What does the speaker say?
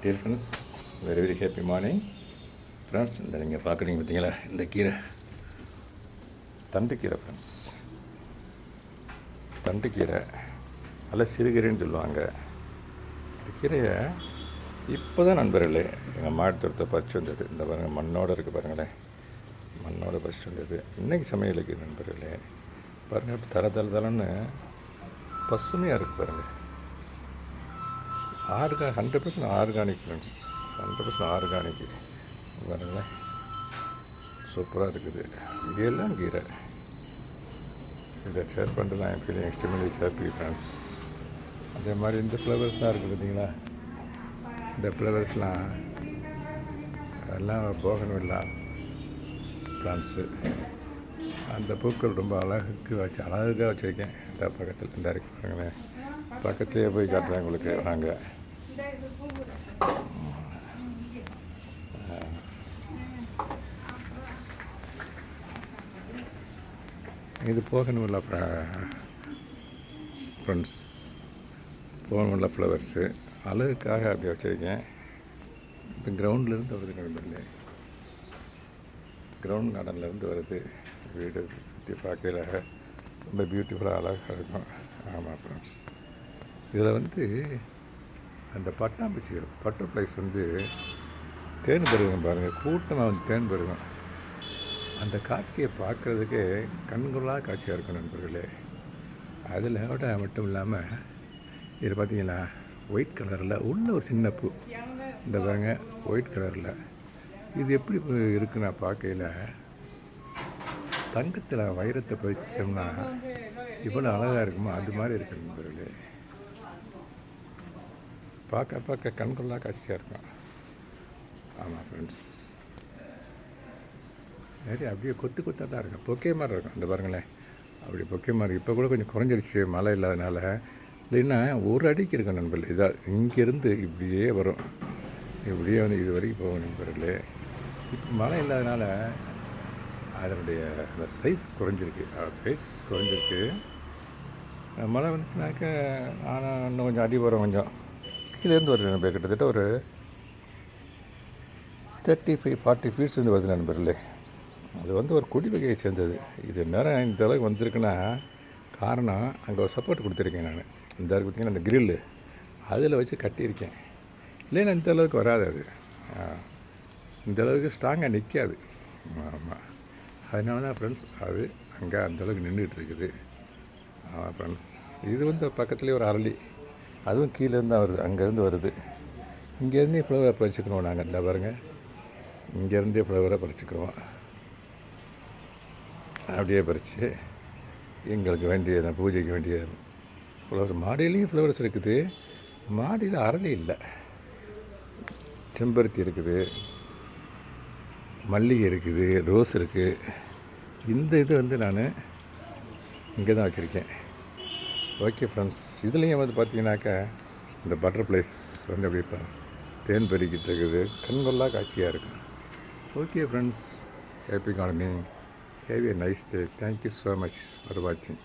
Dear friends, very very happy morning friends. இந்த நீங்கள் பார்க்குறீங்க பார்த்தீங்களா, இந்த கீரை தண்டுக்கீரை ஃப்ரெண்ட்ஸ். தண்டுக்கீரை நல்ல சிறுகீரைன்னு சொல்லுவாங்க. இந்த கீரையை இப்போ தான் நண்பர்களே எங்கள் மாட்டுத்தோட்டத்தை பறித்து வந்தது. இந்த பாருங்கள், மண்ணோடு இருக்குது பாருங்களேன், மண்ணோடு பறித்து வந்தது. இன்றைக்கி சமையலுக்கு நண்பர்களே பாருங்கள், தர தர தரன்னு பசுமையாக இருக்குது பாருங்கள். 100% ஆர்கானிக் ஃப்ரெண்ட்ஸ், 100% ஆர்கானிக் பாருங்களேன், சூப்பராக இருக்குது. இதெல்லாம் கீரை இதை ஷேர் பண்ணிட்டு நான் ஃபீலிங் எக்ஸ்ட்ரீம்லி ஹாப்பி ஃப்ரெண்ட்ஸ். அதே மாதிரி இந்த ஃப்ளவர்ஸ்லாம் இருக்குது பார்த்தீங்களா, இந்த ஃப்ளவர்ஸ்லாம் எல்லாம் போகன்வில்லா பிளான்ஸு. அந்த பூக்கள் ரொம்ப அழகாக வச்சுருக்கேன். இந்த பக்கத்தில் இந்த இருக்கு பாருங்களேன், பக்கத்துலேயே போய் காட்டுறேன் உங்களுக்கு, வாங்க. இது போகன்வில்லா ஃப்ரெண்ட்ஸ், போகன்வில்லா ஃப்ளவர்ஸு அழகுக்காக அப்படி வச்சுருக்கேன். இப்போ கிரவுண்ட்லேருந்து வருது நண்பர்களே, கிரவுண்ட் கார்டன்லேருந்து வருது. வீடு சுற்றி பார்க்கல ரொம்ப பியூட்டிஃபுல்லாக அழகாக இருக்கும். ஆமாம் ஃப்ரெண்ட்ஸ், இதில் அந்த பட்டாம்பூச்சிகள் பட்டர்ஃப்ளைஸ் தேன் பெருகும் பாருங்கள், கூட்டமாக தேன் பெருகும். அந்த காட்சியை பார்க்குறதுக்கே கண்கொள்ளாத காட்சியாக இருக்கும் நண்பர்களே. அதில் மட்டும் இல்லாமல் இது பார்த்தீங்களா, ஒயிட் கலரில் உள்ள ஒரு சின்ன பூ, இந்த பாருங்க ஒயிட் கலரில். இது எப்படி இருக்குன்னா பார்க்கையில் தங்கத்தில் வைரத்தை பதிச்சோம்னா இவ்வளோ அழகாக இருக்குமோ அது மாதிரி இருக்கு நண்பர்களே. பார்க்க பார்க்க கண்கொள்ளா காட்சியாக இருக்கும். ஆமாம் ஃப்ரெண்ட்ஸ், நிறைய அப்படியே கொத்து கொத்தாக தான் இருக்கும், பொக்கே மாதிரி இருக்கும். அந்த பாருங்களேன், அப்படி பொக்கே மாதிரி. இப்போ கூட கொஞ்சம் குறைஞ்சிருச்சு மழை இல்லாதனால, இல்லைன்னா ஒரு அடிக்கு இருக்கும் நண்பர்கள். இதாக இங்கேருந்து இப்படியே வரும், இப்படியே இது வரைக்கும் போகும் நண்பர்களே. இப்போ மழை இல்லாதனால அதனுடைய அந்த சைஸ் குறைஞ்சிருக்கு. மழை வந்துச்சுனாக்க ஆனால் இன்னும் கொஞ்சம் அடி வரும், கொஞ்சம் கீழேருந்து வருது நண்பர். கிட்டத்தட்ட ஒரு 35-40 ஃபீட்ஸ் வருது நண்பர்களே. அது ஒரு கொடி வகையை சேர்ந்தது. இது நேரம் இந்த அளவுக்கு வந்திருக்குன்னா காரணம், அங்கே ஒரு சப்போர்ட் கொடுத்துருக்கேன் நான். இந்த அளவுக்கு பார்த்திங்கன்னா அந்த கிரில்லு அதில் வச்சு கட்டியிருக்கேன். இல்லைன்னா இந்த அளவுக்கு வராது, அது இந்த அளவுக்கு ஸ்ட்ராங்காக நிற்காது. ஆமாம், அதனால தான் ஃப்ரெண்ட்ஸ் அது அங்கே அந்தளவுக்கு நின்றுட்டு இருக்குது. ஆமாம் ஃப்ரெண்ட்ஸ், இது பக்கத்துலேயே ஒரு அரளி, அதுவும் கீழேருந்து தான் வருது, அங்கேருந்து வருது. இங்கேருந்தே ஃப்ளவரை பறிச்சுக்கிறோம் நாங்கள். இந்த பாருங்கள், இங்கேருந்தே ஃப்ளவரை பறிச்சுக்கிறோம். அப்படியே பறித்து எங்களுக்கு வேண்டிய பூஜைக்கு வேண்டிய ஃப்ளவர். மாடியிலையும் ஃப்ளவர்ஸ் இருக்குது, மாடியில் அரளி இல்லை, செம்பருத்தி இருக்குது, மல்லிகை இருக்குது, ரோஸ் இருக்குது. இந்த இது நான் இங்கே தான் வச்சுருக்கேன். ஓகே ஃப்ரெண்ட்ஸ், இதுலேயும் பார்த்தீங்கன்னாக்கா இந்த பட்டர்ஃப்ளைஸ் அப்படியே தேன் பெருக்கிட்டு இருக்குது, கண்கொள்ளா காட்சியாக இருக்குது. Okay friends, happy gardening, have a nice day. Thank you so much for வாட்சிங்.